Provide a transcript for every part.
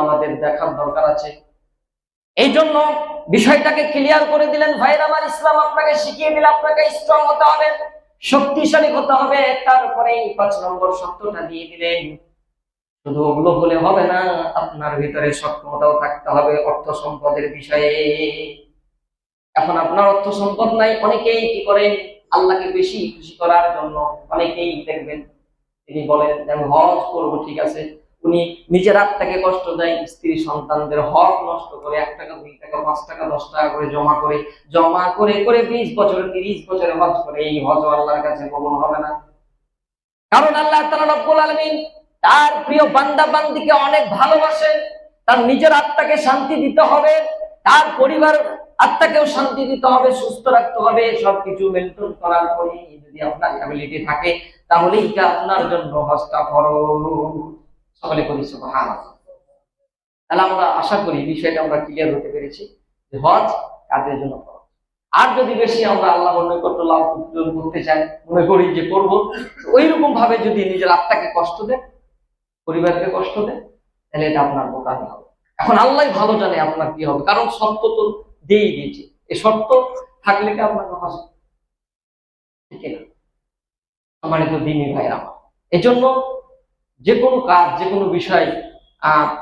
আমাদের দেখার দরকার আছে। এই জন্য বিষয়টাকে ক্লিয়ার করে দিলেন। ভাইরা আমার, ইসলাম আপনাকে শিখিয়ে দিলে আপনাকে স্ট্রং হতে হবে, শক্তিশালী হতে হবে। তারপরে 5 নম্বর সত্যটা দিয়ে দিলেন, শুধু ওগুলো বলে হবে না, আপনার ভিতরে সক্ষমতাও থাকতে হবে অর্থ সম্পদের বিষয়ে। এখন আপনার অর্থ সম্পদ নাই, অনেকেই কি করেন আল্লাহকে বেশি খুশি করার জন্য, অনেকেই দেখবেন তিনি বলেন যে আমি হজ করবো, ঠিক আছে, উনি নিজের আত্মাকে কষ্ট দেয়, স্ত্রী সন্তানদের হক নষ্ট করে 1 টাকা 2 টাকা 5 টাকা 10 টাকা করে জমা করে 20 বছর 30 বছরে হজ করে। এই হজ আল্লাহর কাছে কবুল হবে না, কারণ আল্লাহ তাআলা রব্বুল আলামিন তার প্রিয় বান্দা বান্দীকে অনেক ভালোবাসেন। তার নিজের আত্মাকে শান্তি দিতে হবে, তার পরিবার আত্মাকেও শান্তি দিতে হবে, সুস্থ রাখতে হবে। সবকিছু মেনটেন করার পরে যদি আপনার অ্যাবিলিটি থাকে, তাহলে এটা আপনার জন্য হজটা ফরজ। সকলে করি সুবহানাল্লাহ। তাহলে আমরা আশা করি বিষয়টা আমরা ক্লিয়ার হতে পেরেছি যে হজ কাদের জন্য ফরজ। আর যদি বেশি আমরা আল্লাহর নৈকট্য লাভ করতে চাই, মনে করি যে করব, ওই রকম ভাবে যদি নিজের আত্মাকে কষ্ট দেন, পরিবারকে কষ্ট দেন, তাহলে এটা আপনার বোকামি হবে। এখন আল্লাহ ভালো জানে আপনার কি হবে, কারণ শর্ত তো দিয়েই দিয়েছে। এই শর্ত থাকলে কি আপনার হজ, ঠিক না? সম্মানিত দ্বীনি ভাইরা আমার, এই জন্য যে কোনো কাজ, যে কোনো বিষয়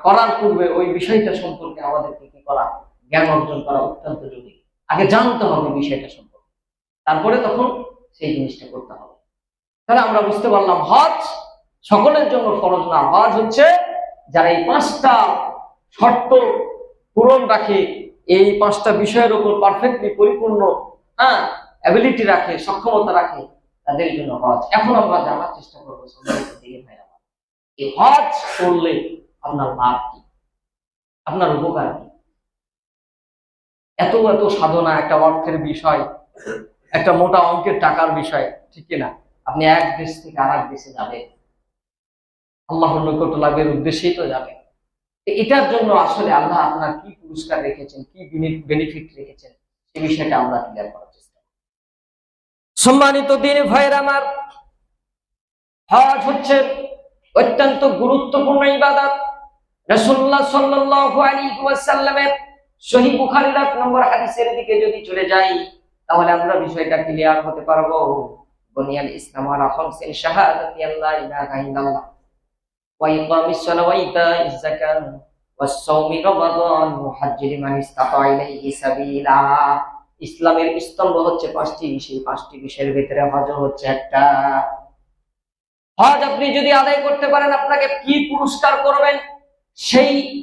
করার পূর্বে ওই বিষয়টা সম্পর্কে আমাদেরকে কি করা, জ্ঞান অর্জন করা অত্যন্ত জরুরি। আগে জানতে হবে বিষয়টা সম্পর্কে, তারপরে তখন সেই জিনিসটা করতে হবে। তাহলে আমরা বুঝতে পারলাম হজ সকলের জন্য ফরজ না। হজ হচ্ছে যারা এই 5টা শর্ত পূরণ রাখে, এই 5টা বিষয়ের উপর পারফেক্টলি পরিপূর্ণ অ্যাবিলিটি রাখে, সক্ষমতা রাখে, তাদের জন্য হজ। এখন আমরা জানার চেষ্টা করবো এই হজ করলে আপনার লাভ কি, আপনার উপকার কি। এত এত সাধনা, একটা অর্থের বিষয়, একটা মোটা অঙ্কের টাকার বিষয়, ঠিক কিনা? আপনি এক দেশ থেকে আরেক দেশে যাবেন, আল্লাহর নৈকট্য লাভের উদ্দেশ্যেই তো যাবেন। এটার জন্য আসলে আল্লাহ আপনার কি পুরস্কার রেখেছেন, কি বেনিফিট রেখেছেন, এই বিষয়টা আমরা ক্লিয়ার করার চেষ্টা করি। সম্মানিত দ্বীনি ভাইরা আমার, হজ হচ্ছে অত্যন্ত গুরুত্বপূর্ণ ইবাদত। রাসূলুল্লাহ সাল্লাল্লাহু আলাইহি ওয়াসাল্লামের সহিহ বুখারীর 8 নম্বর হাদিসের দিকে যদি চলে যাই, তাহলে আমরা বিষয়টা ক্লিয়ার হতে পারবো। বুনিয়াল ইসলামু আলা খামসিন শাহাদাতি আল্লা ইলাহা ইল্লাল্লাহ ওয়া ইকামিস সালাতি ওয়া ইতাইজ যাকাত ওয়াস সাওমি রমাদান ওয়া হজ্জি লিমান ইসতাতা ইলাইহি সাবিলা। ইসলামের স্তম্ভ হচ্ছে 5টি, সেই 5টি বিষয়ের ভিতরে হজ হচ্ছে একটা। হজ আপনি যদি আদায় করতে পারেন, আপনাকে কি পুরস্কার করবেন, সেই